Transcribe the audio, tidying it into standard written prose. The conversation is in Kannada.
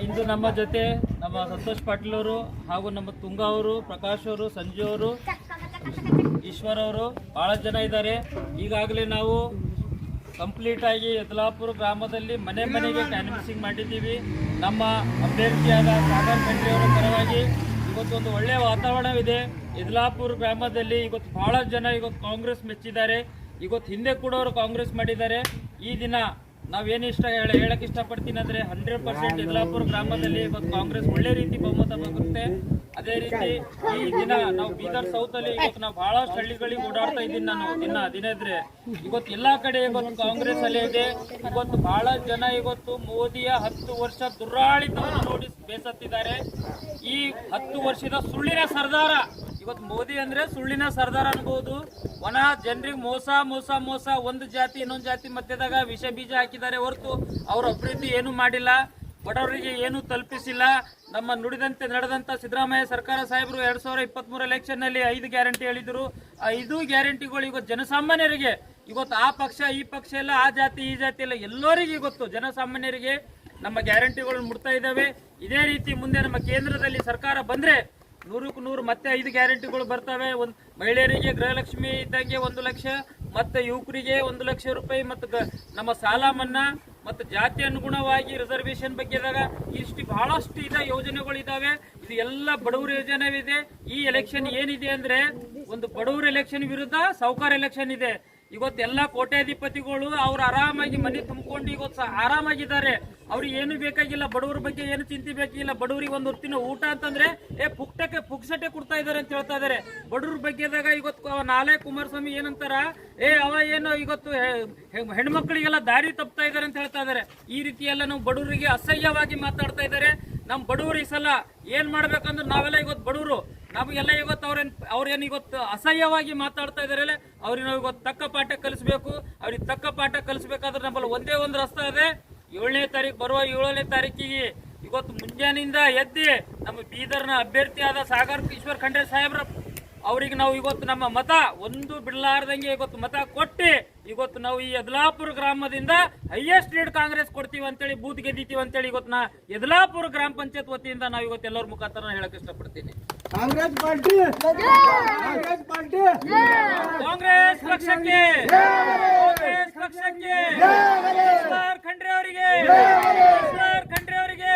ಇಂದು ನಮ್ಮ ಜೊತೆ ನಮ್ಮ ಸಂತೋಷ್ ಪಾಟೀಲ್ ಅವರು ಹಾಗೂ ನಮ್ಮ ತುಂಗಾ ಅವರು, ಪ್ರಕಾಶ್ ಅವರು, ಸಂಜು ಅವರು, ಈಶ್ವರ್ ಅವರು ಬಹಳ ಜನ ಇದ್ದಾರೆ. ಈಗಾಗಲೇ ನಾವು ಕಂಪ್ಲೀಟ್ ಆಗಿ ಯದಲಾಪುರ ಗ್ರಾಮದಲ್ಲಿ ಮನೆ ಮನೆಗೆ ಕ್ಯಾನ್ವಸಿಂಗ್ ಮಾಡಿದ್ದೀವಿ. ನಮ್ಮ ಅಭ್ಯರ್ಥಿಯಾದ ಸಾಗರ್ ಖಂಡ್ರೆ ಅವರ ಪರವಾಗಿ ಇವತ್ತೊಂದು ಒಳ್ಳೆಯ ವಾತಾವರಣವಿದೆ. ಯದಲಾಪುರ ಗ್ರಾಮದಲ್ಲಿ ಇವತ್ತು ಬಹಳ ಜನ ಇವತ್ತು ಕಾಂಗ್ರೆಸ್ ಮೆಚ್ಚಿದ್ದಾರೆ. ಇವತ್ತು ಹಿಂದೆ ಕೂಡ ಅವರು ಕಾಂಗ್ರೆಸ್ ಮಾಡಿದ್ದಾರೆ. ಈ ದಿನ ನಾವೇನು ಹೇಳಕ್ಕೆ ಇಷ್ಟಪಡ್ತೀನಿ ಅಂದರೆ 100% ಯದಲಾಪುರ ಗ್ರಾಮದಲ್ಲಿ ಇವತ್ತು ಕಾಂಗ್ರೆಸ್ ಒಳ್ಳೆ ರೀತಿ ಬಹುಮತ ಬರುತ್ತೆ. ಅದೇ ರೀತಿ ಈ ದಿನ ನಾವು ಬೀದರ್ ಸೌತ್ ಅಲ್ಲಿ ಇವತ್ತು ನಾವು ಬಹಳಷ್ಟು ಹಳ್ಳಿಗಳಿಗೆ ಓಡಾಡ್ತಾ ಇದ್ದೀನಿ. ನಾನು ದಿನದ್ರೆ ಇವತ್ತು ಎಲ್ಲಾ ಕಡೆ ಇವತ್ತು ಕಾಂಗ್ರೆಸ್ ಅಲ್ಲೇ ಇದೆ. ಇವತ್ತು ಬಹಳ ಜನ ಇವತ್ತು ಮೋದಿಯ 10 ವರ್ಷ ದುರಾಳಿತವನ್ನು ನೋಡಿ ಬೇಸತ್ತಿದ್ದಾರೆ. ಈ 10 ವರ್ಷದ ಸುಳ್ಳಿನ ಸರ್ದಾರ ಇವತ್ತು ಮೋದಿ ಅಂದ್ರೆ ಸುಳ್ಳಿನ ಸರ್ದಾರ ಅನ್ಬಹುದು. ಜನರಿಗೆ ಮೋಸ ಮೋಸ ಮೋಸ, ಒಂದು ಜಾತಿ ಇನ್ನೊಂದು ಜಾತಿ ಮಧ್ಯದಾಗ ವಿಷ ಬೀಜ ಹಾಕಿದ್ದಾರೆ ಹೊರತು ಅವ್ರ ಅಭಿವೃದ್ಧಿ ಏನು ಮಾಡಿಲ್ಲ, ಬಡವರಿಗೆ ಏನು ತಲುಪಿಸಿಲ್ಲ. ನಮ್ಮ ನುಡಿದಂತೆ ನಡೆದಂತ ಸಿದ್ದರಾಮಯ್ಯ ಸರ್ಕಾರ ಸಾಹೇಬರು 2023 ಎಲೆಕ್ಷನ್ ನಲ್ಲಿ 5 ಗ್ಯಾರಂಟಿ ಹೇಳಿದ್ರು. ಆ 5 ಗ್ಯಾರಂಟಿಗಳು ಇವತ್ತು ಜನಸಾಮಾನ್ಯರಿಗೆ, ಇವತ್ತು ಆ ಪಕ್ಷ ಈ ಪಕ್ಷ ಎಲ್ಲ, ಆ ಜಾತಿ ಈ ಜಾತಿ ಎಲ್ಲ, ಎಲ್ಲರಿಗೂ ಇವತ್ತು ಜನಸಾಮಾನ್ಯರಿಗೆ ನಮ್ಮ ಗ್ಯಾರಂಟಿಗಳನ್ನು ಮುಟ್ತಾ ಇದ್ದಾವೆ. ಇದೇ ರೀತಿ ಮುಂದೆ ನಮ್ಮ ಕೇಂದ್ರದಲ್ಲಿ ಸರ್ಕಾರ ಬಂದ್ರೆ 100ಕ್ಕೆ 100 ಮತ್ತೆ 5 ಗ್ಯಾರಂಟಿಗಳು ಬರ್ತವೆ. ಒಂದು ಮಹಿಳೆಯರಿಗೆ ಗೃಹಲಕ್ಷ್ಮಿ ಇದ್ದಂಗೆ 1 ಲಕ್ಷ, ಮತ್ತೆ ಯುವಕರಿಗೆ 1 ಲಕ್ಷ ರೂಪಾಯಿ, ಮತ್ತು ನಮ್ಮ ಸಾಲ ಮನ್ನಾ, ಮತ್ತು ಜಾತಿ ಅನುಗುಣವಾಗಿ ರಿಸರ್ವೇಶನ್ ಬಗ್ಗೆದಾಗ ಇಷ್ಟು ಬಹಳಷ್ಟು ಯೋಜನೆಗಳು ಇದಾವೆ. ಇದು ಎಲ್ಲ ಬಡವರ ಯೋಜನೆ ಇದೆ. ಈ ಎಲೆಕ್ಷನ್ ಏನಿದೆ ಅಂದ್ರೆ ಒಂದು ಬಡವರ ಎಲೆಕ್ಷನ್ ವಿರುದ್ಧ ಸಾಹುಕಾರ ಎಲೆಕ್ಷನ್ ಇದೆ. ಇವತ್ತೆಲ್ಲ ಕೋಟ್ಯಾಧಿಪತಿಗಳು ಅವ್ರು ಆರಾಮಾಗಿ ಮನೆ ತುಂಬಿಕೊಂಡು ಇವತ್ತು ಆರಾಮಾಗಿದ್ದಾರೆ. ಅವ್ರಿಗೆ ಏನು ಬೇಕಾಗಿಲ್ಲ, ಬಡವರ ಬಗ್ಗೆ ಏನು ಚಿಂತೆ ಬೇಕಿಲ್ಲ. ಬಡವರಿಗೆ ಒಂದು ಹೊತ್ತಿನ ಊಟ ಅಂತಂದ್ರೆ ಪುಕ್ಸಟೆ ಕೊಡ್ತಾ ಇದಾರೆ ಅಂತ ಹೇಳ್ತಾ ಇದಾರೆ. ಬಡವ್ರ ಬಗ್ಗೆದಾಗ ಇವತ್ತು ನಾಳೆ ಕುಮಾರಸ್ವಾಮಿ ಏನಂತಾರ, ಅವ ಏನು ಇವತ್ತು ಹೆಣ್ಮಕ್ಳಿಗೆಲ್ಲ ದಾರಿ ತಪ್ತಾ ಇದಾರೆ ಅಂತ ಹೇಳ್ತಾ ಇದಾರೆ. ಈ ರೀತಿ ಎಲ್ಲ ನಾವು ಬಡವರಿಗೆ ಅಸಹ್ಯವಾಗಿ ಮಾತಾಡ್ತಾ ಇದಾರೆ. ನಮ್ ಬಡವರು ಈ ಸಲ ಏನ್ ಮಾಡ್ಬೇಕಂದ್ರೆ ನಾವೆಲ್ಲ ಇವತ್ತು ಬಡವರು, ನಮಗೆಲ್ಲ ಇವತ್ತು ಅವ್ರೇನು ಇವತ್ತು ಅಸಹ್ಯವಾಗಿ ಮಾತಾಡ್ತಾ ಇದಾರೆ. ಅವ್ರಿಗೆ ನಾವು ಇವತ್ತು ತಕ್ಕ ಪಾಠ ಕಲಿಸ್ಬೇಕು. ಅವ್ರಿಗೆ ತಕ್ಕ ಪಾಠ ಕಲಿಸ್ಬೇಕಾದ್ರೆ ನಮ್ಮಲ್ಲಿ ಒಂದೇ ಒಂದು ರಸ್ತೆ ಇದೆ. 7ನೇ ತಾರೀಕು ಬರುವ 7ನೇ ತಾರೀಕಿಗೆ ಇವತ್ತು ಮುಂಜಾನೆಯಿಂದ ಎದ್ದಿ ನಮ್ಮ ಬೀದರ್ನ ಅಭ್ಯರ್ಥಿಯಾದ ಸಾಗರ್ ಈಶ್ವರ್ ಖಂಡ್ರೆ ಸಾಹೇಬ್ರ ಅವ್ರಿಗೆ ನಾವು ಇವತ್ತು ನಮ್ಮ ಮತ ಒಂದು ಬಿಡಲಾರ್ದಂಗೆ ಇವತ್ತು ಮತ ಕೊಟ್ಟು ಇವತ್ತು ನಾವು ಈ ಯದಲಾಪುರ ಗ್ರಾಮದಿಂದ ಹೈಯೆಸ್ಟ್ ಲೀಡ್ ಕಾಂಗ್ರೆಸ್ ಕೊಡ್ತೀವಿ ಅಂತೇಳಿ, ಬೂತ್ ಗೆದ್ದೀವಿ ಅಂತೇಳಿ ಇವತ್ತು ಯದಲಾಪುರ ಗ್ರಾಮ ಪಂಚಾಯತ್ ವತಿಯಿಂದ ನಾವು ಇವತ್ತು ಎಲ್ಲರ ಮುಖಾಂತರ ಹೇಳಕ್ ಇಷ್ಟಪಡ್ತೀನಿ. ಕಾಂಗ್ರೆಸ್ ಪಾರ್ಟಿ, ಕಾಂಗ್ರೆಸ್ ಪಕ್ಷಕ್ಕೆ, ಕಾಂಗ್ರೆಸ್ ಪಕ್ಷಕ್ಕೆ, ಖಂಡ್ರೆ ಅವರಿಗೆ, ಖಂಡ್ರೆ ಅವರಿಗೆ.